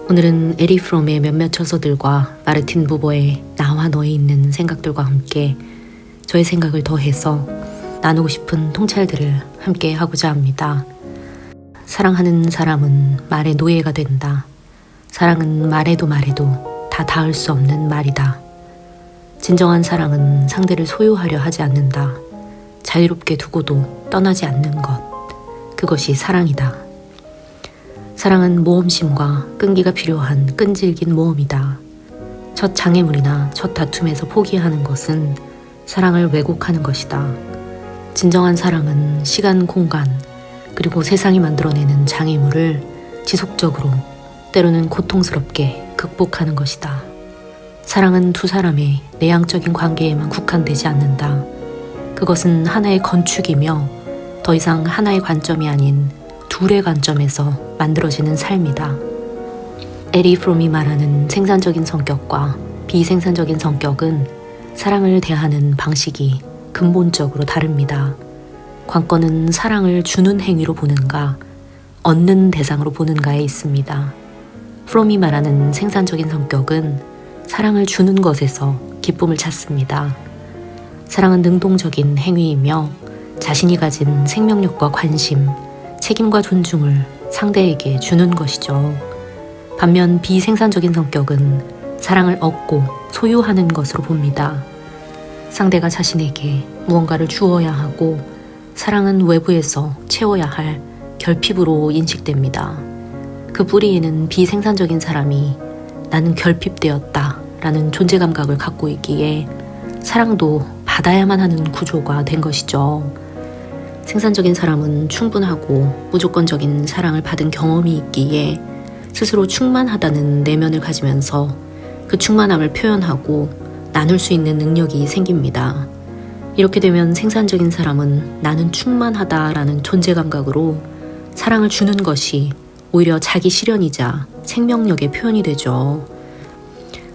오늘은 에리 프롬의 몇몇 저서들과 마르틴 부버의 나와 너에 있는 생각들과 함께 저의 생각을 더해서 나누고 싶은 통찰들을 함께 하고자 합니다. 사랑하는 사람은 말의 노예가 된다. 사랑은 말해도 다 닿을 수 없는 말이다. 진정한 사랑은 상대를 소유하려 하지 않는다. 자유롭게 두고도 떠나지 않는 것. 그것이 사랑이다. 사랑은 모험심과 끈기가 필요한 끈질긴 모험이다. 첫 장애물이나 첫 다툼에서 포기하는 것은 사랑을 왜곡하는 것이다. 진정한 사랑은 시간, 공간, 그리고 세상이 만들어내는 장애물을 지속적으로 때로는 고통스럽게 극복하는 것이다. 사랑은 두 사람의 내향적인 관계에만 국한되지 않는다. 그것은 하나의 건축이며 더 이상 하나의 관점이 아닌 둘의 관점에서 만들어지는 삶이다. 에리 프롬이 말하는 생산적인 성격과 비생산적인 성격은 사랑을 대하는 방식이 근본적으로 다릅니다. 관건은 사랑을 주는 행위로 보는가, 얻는 대상으로 보는가에 있습니다. 프롬이 말하는 생산적인 성격은 사랑을 주는 것에서 기쁨을 찾습니다. 사랑은 능동적인 행위이며 자신이 가진 생명력과 관심, 책임과 존중을 상대에게 주는 것이죠. 반면 비생산적인 성격은 사랑을 얻고 소유하는 것으로 봅니다. 상대가 자신에게 무언가를 주어야 하고 사랑은 외부에서 채워야 할 결핍으로 인식됩니다. 그 뿌리에는 비생산적인 사람이 나는 결핍되었다 라는 존재 감각을 갖고 있기에 사랑도 받아야만 하는 구조가 된 것이죠. 생산적인 사람은 충분하고 무조건적인 사랑을 받은 경험이 있기에 스스로 충만하다는 내면을 가지면서 그 충만함을 표현하고 나눌 수 있는 능력이 생깁니다. 이렇게 되면 생산적인 사람은 나는 충만하다라는 존재 감각으로 사랑을 주는 것이 오히려 자기 실현이자 생명력의 표현이 되죠.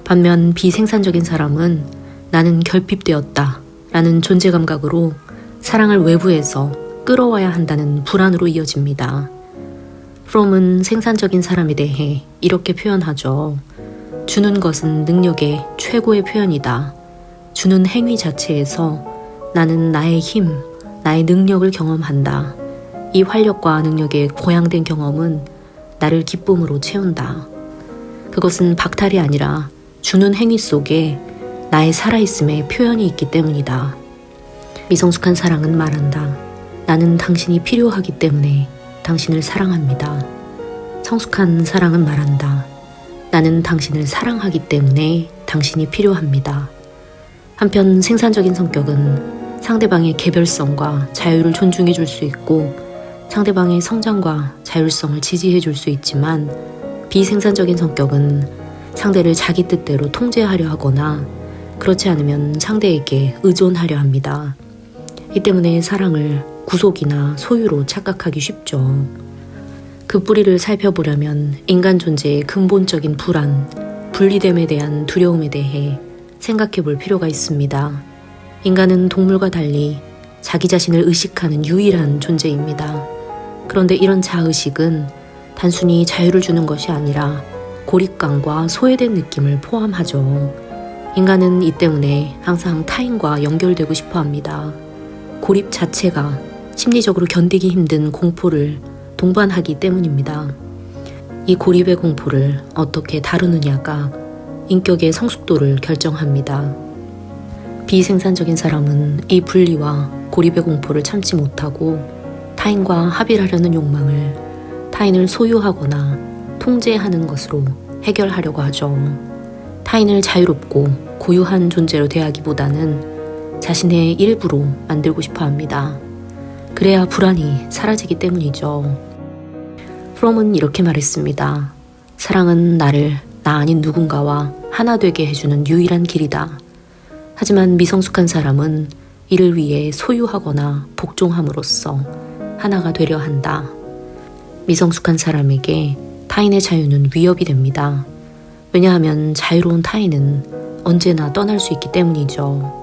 반면 비생산적인 사람은 나는 결핍되었다라는 존재 감각으로 사랑을 외부에서 끌어와야 한다는 불안으로 이어집니다. 프롬은 생산적인 사람에 대해 이렇게 표현하죠. 주는 것은 능력의 최고의 표현이다. 주는 행위 자체에서 나는 나의 힘, 나의 능력을 경험한다. 이 활력과 능력의 고양된 경험은 나를 기쁨으로 채운다. 그것은 박탈이 아니라 주는 행위 속에 나의 살아있음의 표현이 있기 때문이다. 미성숙한 사랑은 말한다. 나는 당신이 필요하기 때문에 당신을 사랑합니다. 성숙한 사랑은 말한다. 나는 당신을 사랑하기 때문에 당신이 필요합니다. 한편 생산적인 성격은 상대방의 개별성과 자유를 존중해 줄 수 있고 상대방의 성장과 자율성을 지지해 줄 수 있지만 비생산적인 성격은 상대를 자기 뜻대로 통제하려 하거나 그렇지 않으면 상대에게 의존하려 합니다. 이 때문에 사랑을 구속이나 소유로 착각하기 쉽죠. 그 뿌리를 살펴보려면 인간 존재의 근본적인 불안, 분리됨에 대한 두려움에 대해 생각해 볼 필요가 있습니다. 인간은 동물과 달리 자기 자신을 의식하는 유일한 존재입니다. 그런데 이런 자의식은 단순히 자유를 주는 것이 아니라 고립감과 소외된 느낌을 포함하죠. 인간은 이 때문에 항상 타인과 연결되고 싶어 합니다. 고립 자체가 심리적으로 견디기 힘든 공포를 동반하기 때문입니다. 이 고립의 공포를 어떻게 다루느냐가 인격의 성숙도를 결정합니다. 비생산적인 사람은 이 분리와 고립의 공포를 참지 못하고 타인과 합의를 하려는 욕망을 타인을 소유하거나 통제하는 것으로 해결하려고 하죠. 타인을 자유롭고 고유한 존재로 대하기보다는 자신의 일부로 만들고 싶어 합니다. 그래야 불안이 사라지기 때문이죠. 프롬은 이렇게 말했습니다. 사랑은 나를 나 아닌 누군가와 하나 되게 해주는 유일한 길이다. 하지만 미성숙한 사람은 이를 위해 소유하거나 복종함으로써 하나가 되려 한다. 미성숙한 사람에게 타인의 자유는 위협이 됩니다. 왜냐하면 자유로운 타인은 언제나 떠날 수 있기 때문이죠.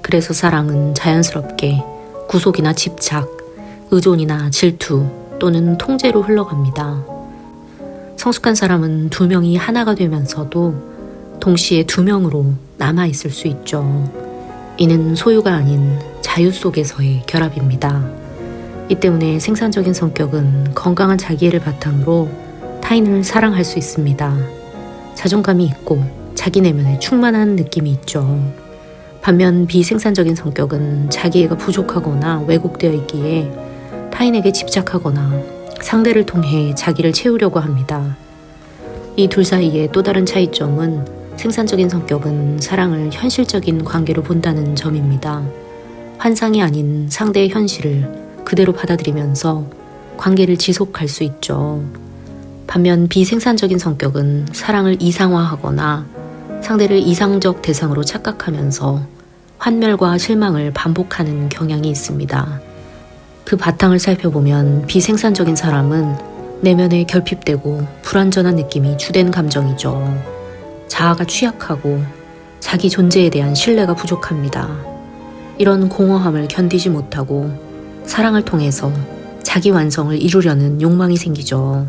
그래서 사랑은 자연스럽게 구속이나 집착, 의존이나 질투 또는 통제로 흘러갑니다. 성숙한 사람은 두 명이 하나가 되면서도 동시에 두 명으로 남아있을 수 있죠. 이는 소유가 아닌 자유 속에서의 결합입니다. 이 때문에 생산적인 성격은 건강한 자기애를 바탕으로 타인을 사랑할 수 있습니다. 자존감이 있고 자기 내면에 충만한 느낌이 있죠. 반면 비생산적인 성격은 자기애가 부족하거나 왜곡되어 있기에 타인에게 집착하거나 상대를 통해 자기를 채우려고 합니다. 이 둘 사이의 또 다른 차이점은 생산적인 성격은 사랑을 현실적인 관계로 본다는 점입니다. 환상이 아닌 상대의 현실을 그대로 받아들이면서 관계를 지속할 수 있죠. 반면 비생산적인 성격은 사랑을 이상화하거나 상대를 이상적 대상으로 착각하면서 환멸과 실망을 반복하는 경향이 있습니다. 그 바탕을 살펴보면 비생산적인 사람은 내면에 결핍되고 불완전한 느낌이 주된 감정이죠. 자아가 취약하고 자기 존재에 대한 신뢰가 부족합니다. 이런 공허함을 견디지 못하고 사랑을 통해서 자기 완성을 이루려는 욕망이 생기죠.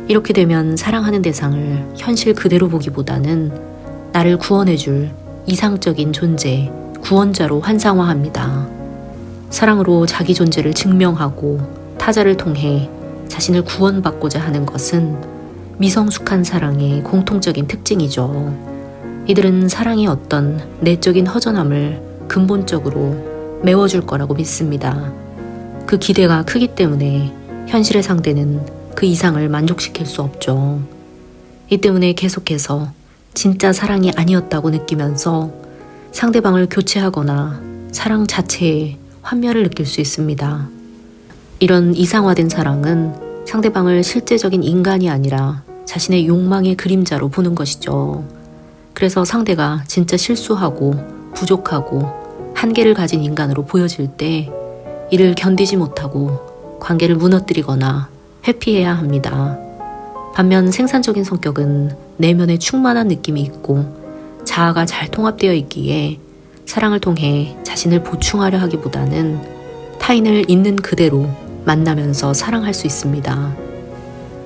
이렇게 되면 사랑하는 대상을 현실 그대로 보기보다는 나를 구원해줄 이상적인 존재, 구원자로 환상화합니다. 사랑으로 자기 존재를 증명하고 타자를 통해 자신을 구원받고자 하는 것은 미성숙한 사랑의 공통적인 특징이죠. 이들은 사랑의 어떤 내적인 허전함을 근본적으로 메워줄 거라고 믿습니다. 그 기대가 크기 때문에 현실의 상대는 그 이상을 만족시킬 수 없죠. 이 때문에 계속해서 진짜 사랑이 아니었다고 느끼면서 상대방을 교체하거나 사랑 자체에 환멸을 느낄 수 있습니다. 이런 이상화된 사랑은 상대방을 실제적인 인간이 아니라 자신의 욕망의 그림자로 보는 것이죠. 그래서 상대가 진짜 실수하고 부족하고 한계를 가진 인간으로 보여질 때 이를 견디지 못하고 관계를 무너뜨리거나 회피해야 합니다. 반면 생산적인 성격은 내면에 충만한 느낌이 있고 자아가 잘 통합되어 있기에 사랑을 통해 자신을 보충하려 하기보다는 타인을 있는 그대로 만나면서 사랑할 수 있습니다.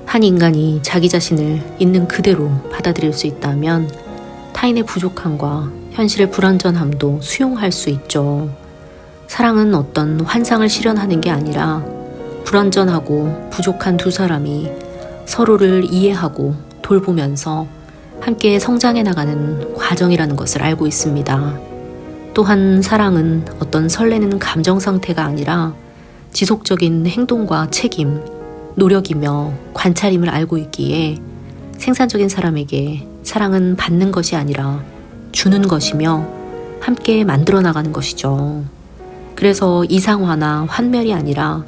한 인간이 자기 자신을 있는 그대로 받아들일 수 있다면 타인의 부족함과 현실의 불완전함도 수용할 수 있죠. 사랑은 어떤 환상을 실현하는 게 아니라 불완전하고 부족한 두 사람이 서로를 이해하고 돌보면서 함께 성장해 나가는 과정이라는 것을 알고 있습니다. 또한 사랑은 어떤 설레는 감정 상태가 아니라 지속적인 행동과 책임, 노력이며 관찰임을 알고 있기에 생산적인 사람에게 사랑은 받는 것이 아니라 주는 것이며 함께 만들어 나가는 것이죠. 그래서 이상화나 환멸이 아니라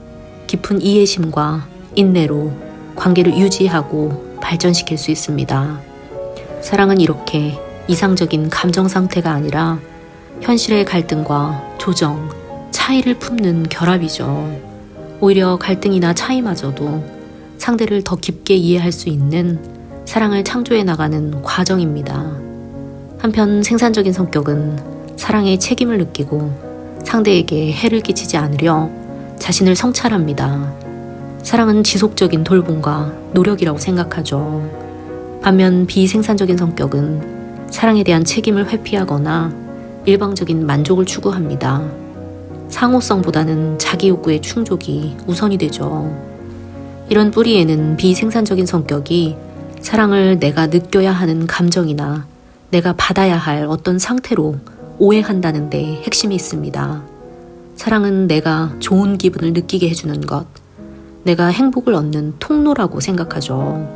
깊은 이해심과 인내로 관계를 유지하고 발전시킬 수 있습니다. 사랑은 이렇게 이상적인 감정 상태가 아니라 현실의 갈등과 조정, 차이를 품는 결합이죠. 오히려 갈등이나 차이마저도 상대를 더 깊게 이해할 수 있는 사랑을 창조해 나가는 과정입니다. 한편 생산적인 성격은 사랑의 책임을 느끼고 상대에게 해를 끼치지 않으려 자신을 성찰합니다. 사랑은 지속적인 돌봄과 노력이라고 생각하죠. 반면 비생산적인 성격은 사랑에 대한 책임을 회피하거나 일방적인 만족을 추구합니다. 상호성보다는 자기 욕구의 충족이 우선이 되죠. 이런 뿌리에는 비생산적인 성격이 사랑을 내가 느껴야 하는 감정이나 내가 받아야 할 어떤 상태로 오해한다는 데 핵심이 있습니다. 사랑은 내가 좋은 기분을 느끼게 해주는 것, 내가 행복을 얻는 통로라고 생각하죠.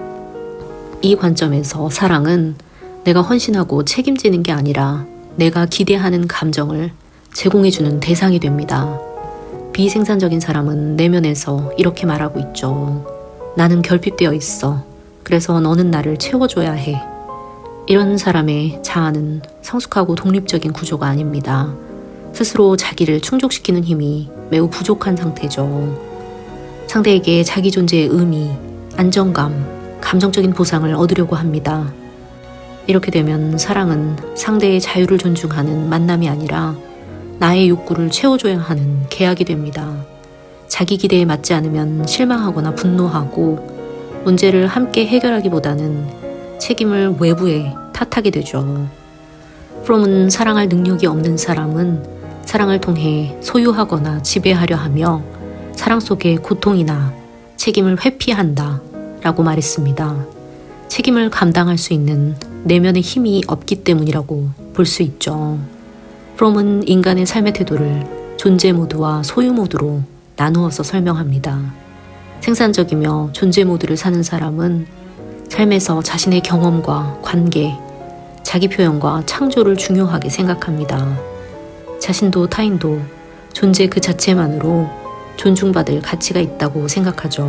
이 관점에서 사랑은 내가 헌신하고 책임지는 게 아니라 내가 기대하는 감정을 제공해주는 대상이 됩니다. 비생산적인 사람은 내면에서 이렇게 말하고 있죠. 나는 결핍되어 있어. 그래서 너는 나를 채워줘야 해. 이런 사람의 자아는 성숙하고 독립적인 구조가 아닙니다. 스스로 자기를 충족시키는 힘이 매우 부족한 상태죠. 상대에게 자기 존재의 의미, 안정감, 감정적인 보상을 얻으려고 합니다. 이렇게 되면 사랑은 상대의 자유를 존중하는 만남이 아니라 나의 욕구를 채워줘야 하는 계약이 됩니다. 자기 기대에 맞지 않으면 실망하거나 분노하고 문제를 함께 해결하기보다는 책임을 외부에 탓하게 되죠. 프롬은 사랑할 능력이 없는 사람은 사랑을 통해 소유하거나 지배하려 하며 사랑 속의 고통이나 책임을 회피한다 라고 말했습니다. 책임을 감당할 수 있는 내면의 힘이 없기 때문이라고 볼 수 있죠. 프롬은 인간의 삶의 태도를 존재 모드와 소유 모드로 나누어서 설명합니다. 생산적이며 존재 모드를 사는 사람은 삶에서 자신의 경험과 관계, 자기 표현과 창조를 중요하게 생각합니다. 자신도 타인도 존재 그 자체만으로 존중받을 가치가 있다고 생각하죠.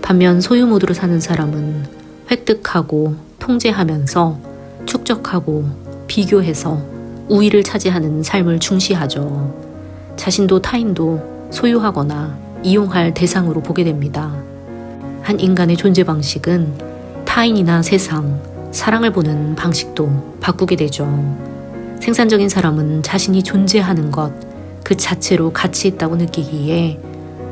반면 소유 모드로 사는 사람은 획득하고 통제하면서 축적하고 비교해서 우위를 차지하는 삶을 중시하죠. 자신도 타인도 소유하거나 이용할 대상으로 보게 됩니다. 한 인간의 존재 방식은 타인이나 세상, 사랑을 보는 방식도 바꾸게 되죠. 생산적인 사람은 자신이 존재하는 것 그 자체로 가치 있다고 느끼기에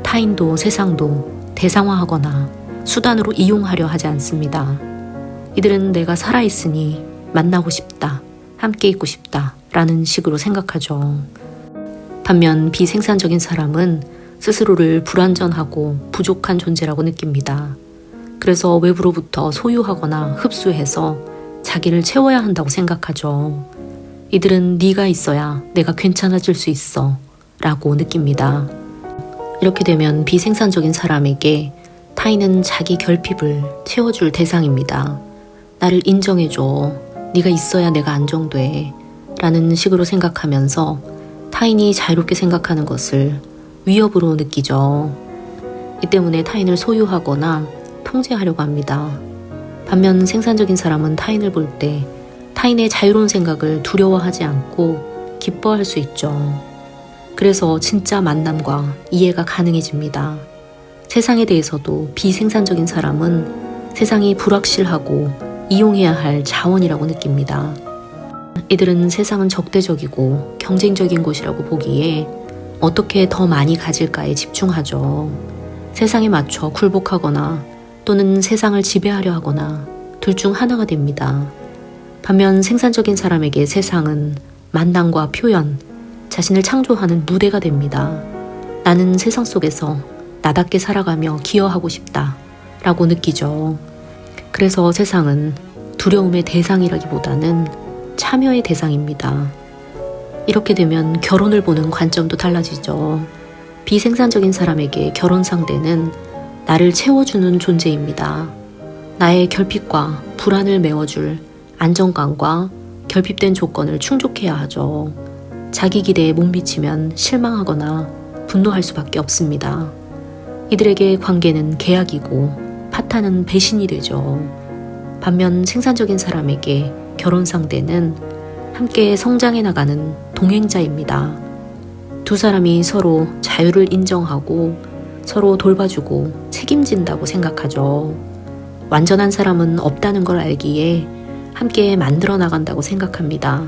타인도 세상도 대상화하거나 수단으로 이용하려 하지 않습니다. 이들은 내가 살아있으니 만나고 싶다, 함께 있고 싶다 라는 식으로 생각하죠. 반면 비생산적인 사람은 스스로를 불완전하고 부족한 존재라고 느낍니다. 그래서 외부로부터 소유하거나 흡수해서 자기를 채워야 한다고 생각하죠. 이들은 네가 있어야 내가 괜찮아질 수 있어 라고 느낍니다. 이렇게 되면 비생산적인 사람에게 타인은 자기 결핍을 채워줄 대상입니다. 나를 인정해줘. 네가 있어야 내가 안정돼. 라는 식으로 생각하면서 타인이 자유롭게 생각하는 것을 위협으로 느끼죠. 이 때문에 타인을 소유하거나 통제하려고 합니다. 반면 생산적인 사람은 타인을 볼 때 타인의 자유로운 생각을 두려워하지 않고 기뻐할 수 있죠. 그래서 진짜 만남과 이해가 가능해집니다. 세상에 대해서도 비생산적인 사람은 세상이 불확실하고 이용해야 할 자원이라고 느낍니다. 이들은 세상은 적대적이고 경쟁적인 곳이라고 보기에 어떻게 더 많이 가질까에 집중하죠. 세상에 맞춰 굴복하거나 또는 세상을 지배하려 하거나 둘 중 하나가 됩니다. 반면 생산적인 사람에게 세상은 만남과 표현, 자신을 창조하는 무대가 됩니다. 나는 세상 속에서 나답게 살아가며 기여하고 싶다 라고 느끼죠. 그래서 세상은 두려움의 대상이라기보다는 참여의 대상입니다. 이렇게 되면 결혼을 보는 관점도 달라지죠. 비생산적인 사람에게 결혼 상대는 나를 채워주는 존재입니다. 나의 결핍과 불안을 메워줄 안정감과 결핍된 조건을 충족해야 하죠. 자기 기대에 못 미치면 실망하거나 분노할 수밖에 없습니다. 이들에게 관계는 계약이고 파탄은 배신이 되죠. 반면 생산적인 사람에게 결혼 상대는 함께 성장해 나가는 동행자입니다. 두 사람이 서로 자유를 인정하고 서로 돌봐주고 책임진다고 생각하죠. 완전한 사람은 없다는 걸 알기에 함께 만들어 나간다고 생각합니다.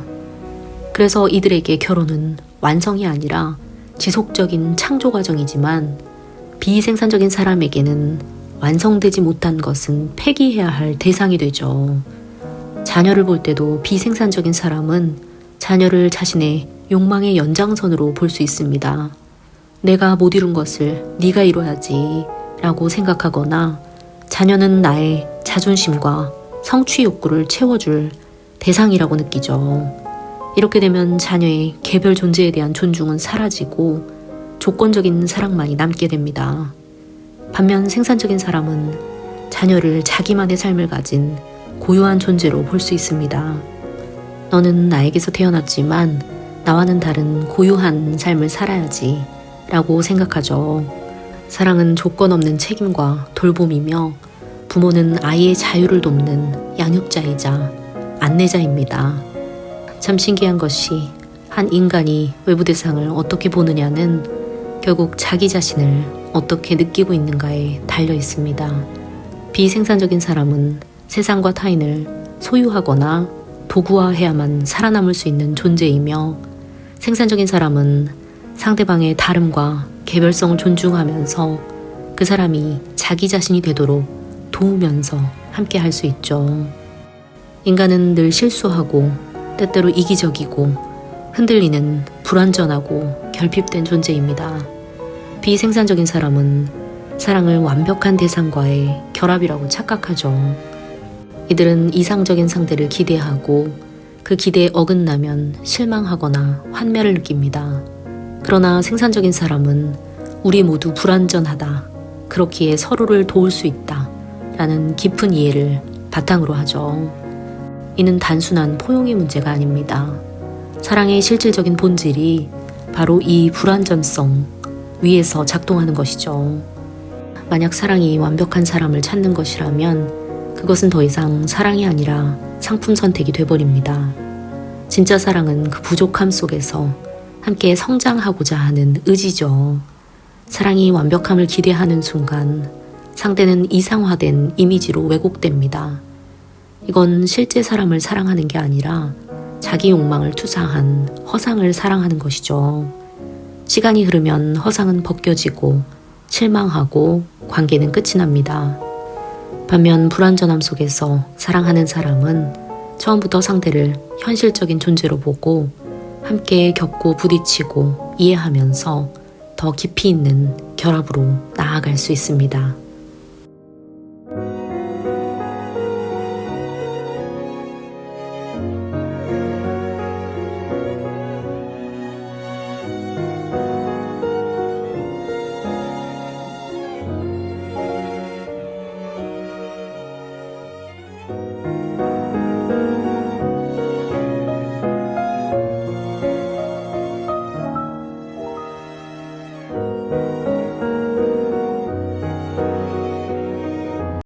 그래서 이들에게 결혼은 완성이 아니라 지속적인 창조 과정이지만 비생산적인 사람에게는 완성되지 못한 것은 폐기해야 할 대상이 되죠. 자녀를 볼 때도 비생산적인 사람은 자녀를 자신의 욕망의 연장선으로 볼 수 있습니다. 내가 못 이룬 것을 네가 이뤄야지 라고 생각하거나 자녀는 나의 자존심과 성취 욕구를 채워줄 대상이라고 느끼죠. 이렇게 되면 자녀의 개별 존재에 대한 존중은 사라지고 조건적인 사랑만이 남게 됩니다. 반면 생산적인 사람은 자녀를 자기만의 삶을 가진 고유한 존재로 볼 수 있습니다. 너는 나에게서 태어났지만 나와는 다른 고유한 삶을 살아야지 라고 생각하죠. 사랑은 조건 없는 책임과 돌봄이며 부모는 아이의 자유를 돕는 양육자이자 안내자입니다. 참 신기한 것이 한 인간이 외부 대상을 어떻게 보느냐는 결국 자기 자신을 어떻게 느끼고 있는가에 달려 있습니다. 비생산적인 사람은 세상과 타인을 소유하거나 도구화해야만 살아남을 수 있는 존재이며 생산적인 사람은 상대방의 다름과 개별성을 존중하면서 그 사람이 자기 자신이 되도록 도우면서 함께 할 수 있죠. 인간은 늘 실수하고 때때로 이기적이고 흔들리는 불완전하고 결핍된 존재입니다. 비생산적인 사람은 사랑을 완벽한 대상과의 결합이라고 착각하죠. 이들은 이상적인 상대를 기대하고 그 기대에 어긋나면 실망하거나 환멸을 느낍니다. 그러나 생산적인 사람은 우리 모두 불완전하다, 그렇기에 서로를 도울 수 있다 라는 깊은 이해를 바탕으로 하죠. 이는 단순한 포용의 문제가 아닙니다. 사랑의 실질적인 본질이 바로 이 불완전성 위에서 작동하는 것이죠. 만약 사랑이 완벽한 사람을 찾는 것이라면 그것은 더 이상 사랑이 아니라 상품 선택이 돼버립니다. 진짜 사랑은 그 부족함 속에서 함께 성장하고자 하는 의지죠. 사랑이 완벽함을 기대하는 순간 상대는 이상화된 이미지로 왜곡됩니다. 이건 실제 사람을 사랑하는 게 아니라 자기 욕망을 투사한 허상을 사랑하는 것이죠. 시간이 흐르면 허상은 벗겨지고 실망하고 관계는 끝이 납니다. 반면 불완전함 속에서 사랑하는 사람은 처음부터 상대를 현실적인 존재로 보고 함께 겪고 부딪히고 이해하면서 더 깊이 있는 결합으로 나아갈 수 있습니다.